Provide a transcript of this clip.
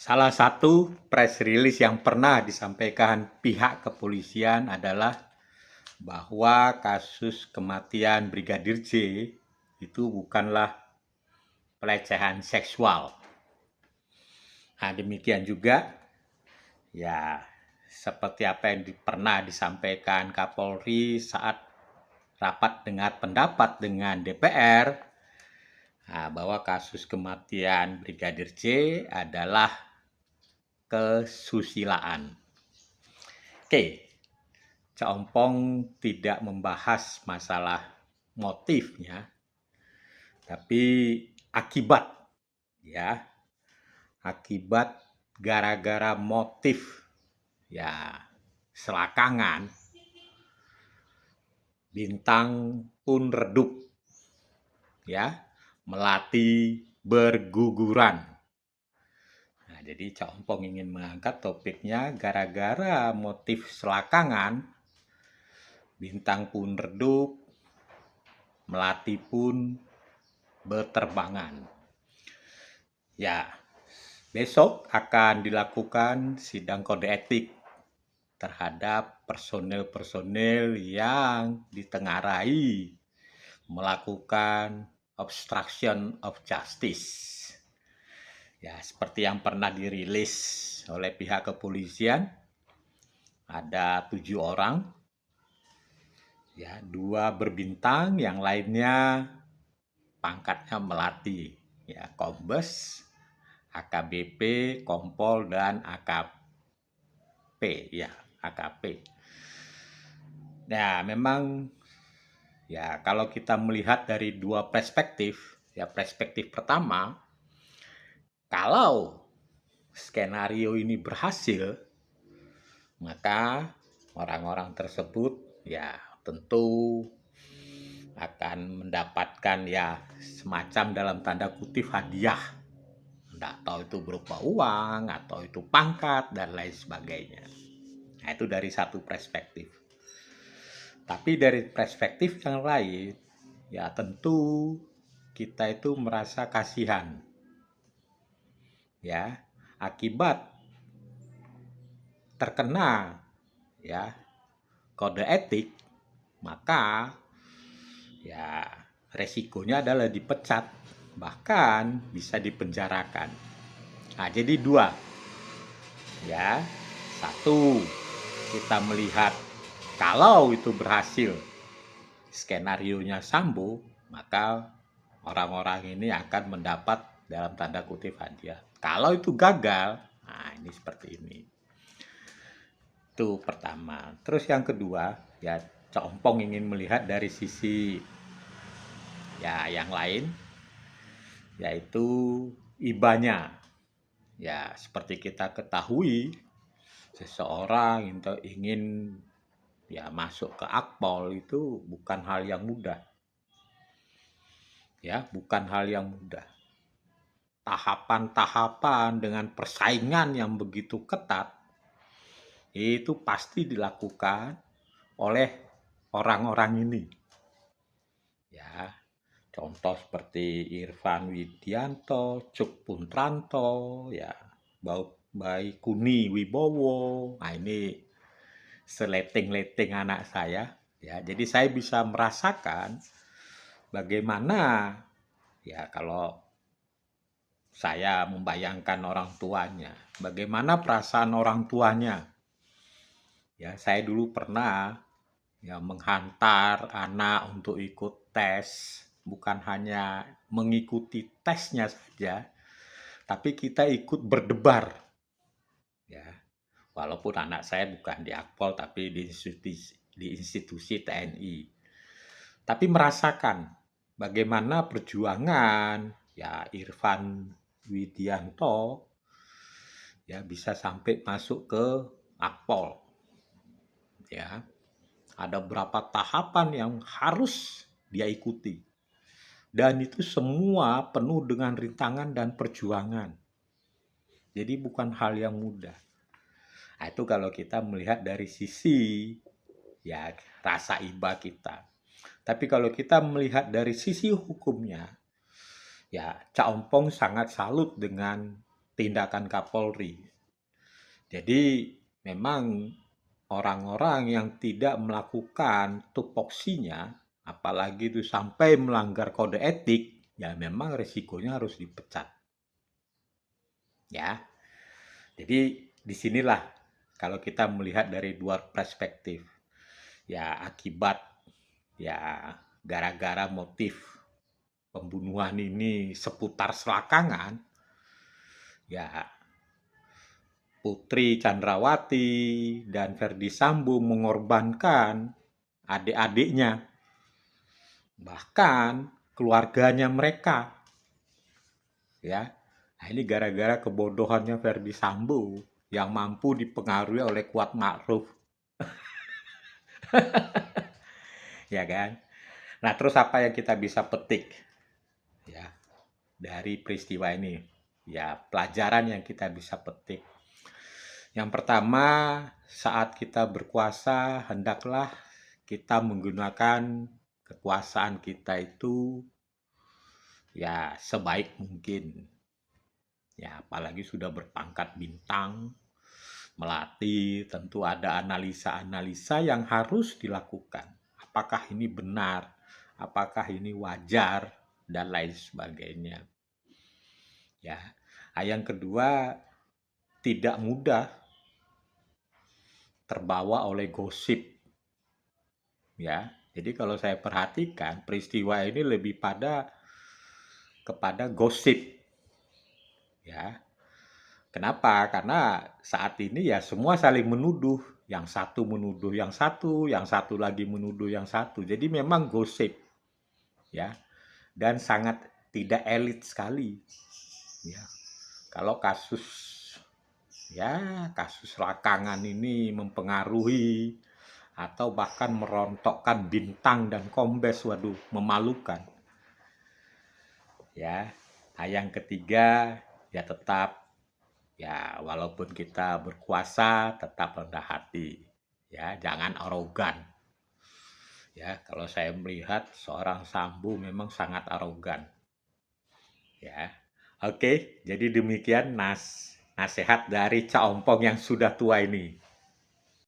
Salah satu press release yang pernah disampaikan pihak kepolisian adalah bahwa kasus kematian Brigadir J itu bukanlah pelecehan seksual. Nah, demikian juga ya seperti apa yang pernah disampaikan Kapolri saat rapat dengar pendapat dengan DPR, bahwa kasus kematian Brigadir J adalah kesusilaan. Oke, Cak Ompong tidak membahas masalah motifnya, tapi akibat, ya, akibat gara-gara motif, ya, selakangan, Bintang pun redup, ya, melati berguguran. Jadi Cak Ompong ingin mengangkat topiknya gara-gara motif selakangan, Bintang pun redup, melati pun berterbangan. Ya, besok akan dilakukan sidang kode etik terhadap personel-personel yang ditengarai melakukan obstruction of justice. Ya, seperti yang pernah dirilis oleh pihak kepolisian, ada 7 orang, ya, 2 berbintang, yang lainnya pangkatnya melati, ya, Kombes, AKBP, Kompol, dan AKP, ya, AKP. Nah, memang, ya, kalau kita melihat dari 2 perspektif, ya, perspektif pertama, kalau skenario ini berhasil, maka orang-orang tersebut ya tentu akan mendapatkan ya semacam dalam tanda kutip hadiah. Tidak tahu itu berupa uang atau itu pangkat dan lain sebagainya. Nah, itu dari satu perspektif. Tapi dari perspektif yang lain, ya tentu kita itu merasa kasihan, ya, akibat terkena ya kode etik, maka ya resikonya adalah dipecat, bahkan bisa dipenjarakan. Nah, jadi 2, ya. 1, kita melihat kalau itu berhasil, skenarionya Sambo, maka orang-orang ini akan mendapat dalam tanda kutip hadiah. Kalau itu gagal, nah ini seperti ini. Itu pertama. Terus yang kedua, ya Cak Ompong ingin melihat dari sisi ya yang lain, yaitu ibanya. Ya, seperti kita ketahui, seseorang ingin ya masuk ke Akpol itu bukan hal yang mudah. Ya, bukan hal yang mudah. Tahapan-tahapan dengan persaingan yang begitu ketat itu pasti dilakukan oleh orang-orang ini. Ya, contoh seperti Irfan Widianto, Cuk Puntranto, ya, Baikuni Wibowo. Nah, ini seleting-leting anak saya, ya. Jadi saya bisa merasakan bagaimana ya kalau saya membayangkan orang tuanya, bagaimana perasaan orang tuanya. Ya, saya dulu pernah ya menghantar anak untuk ikut tes, bukan hanya mengikuti tesnya saja, tapi kita ikut berdebar. Ya, walaupun anak saya bukan di Akpol tapi di institusi TNI. Tapi merasakan bagaimana perjuangan ya Irfan Widianto ya bisa sampai masuk ke Akpol. Ya, ada berapa tahapan yang harus dia ikuti. Dan itu semua penuh dengan rintangan dan perjuangan. Jadi bukan hal yang mudah. Nah, itu kalau kita melihat dari sisi ya rasa iba kita. Tapi kalau kita melihat dari sisi hukumnya, ya Cak Ompong sangat salut dengan tindakan Kapolri. Jadi memang orang-orang yang tidak melakukan tupoksinya, apalagi itu sampai melanggar kode etik, ya memang resikonya harus dipecat. Ya, jadi disinilah kalau kita melihat dari dua perspektif, ya akibat, ya gara-gara motif pembunuhan ini seputar selakangan, ya Putri Chandrawati dan Ferdi Sambo mengorbankan adik-adiknya, bahkan keluarganya mereka. Ya, nah ini gara-gara kebodohannya Ferdi Sambo yang mampu dipengaruhi oleh Kuat Ma'ruf, ya kan? Nah, terus apa yang kita bisa petik ya dari peristiwa ini? Ya, pelajaran yang kita bisa petik. Yang pertama, saat kita berkuasa, hendaklah kita menggunakan kekuasaan kita itu ya sebaik mungkin. Ya, apalagi sudah berpangkat bintang, melatih, tentu ada analisa-analisa yang harus dilakukan. Apakah ini benar? Apakah ini wajar? Dan lain sebagainya. Ya. Nah, yang kedua, tidak mudah terbawa oleh gosip. Ya. Jadi kalau saya perhatikan peristiwa ini lebih kepada gosip. Ya. Kenapa? Karena saat ini ya semua saling menuduh. Yang satu menuduh yang satu lagi menuduh yang satu. Jadi memang gosip. Ya. Dan sangat tidak elit sekali. Ya. Kalau kasus belakangan ini mempengaruhi atau bahkan merontokkan bintang dan kombes, waduh, memalukan. Ya. Nah, yang ketiga ya tetap ya walaupun kita berkuasa tetap rendah hati. Ya, jangan arogan. Ya, kalau saya melihat seorang Sambo memang sangat arogan. Ya. Oke, jadi demikian nasihat dari Cak Ompong yang sudah tua ini.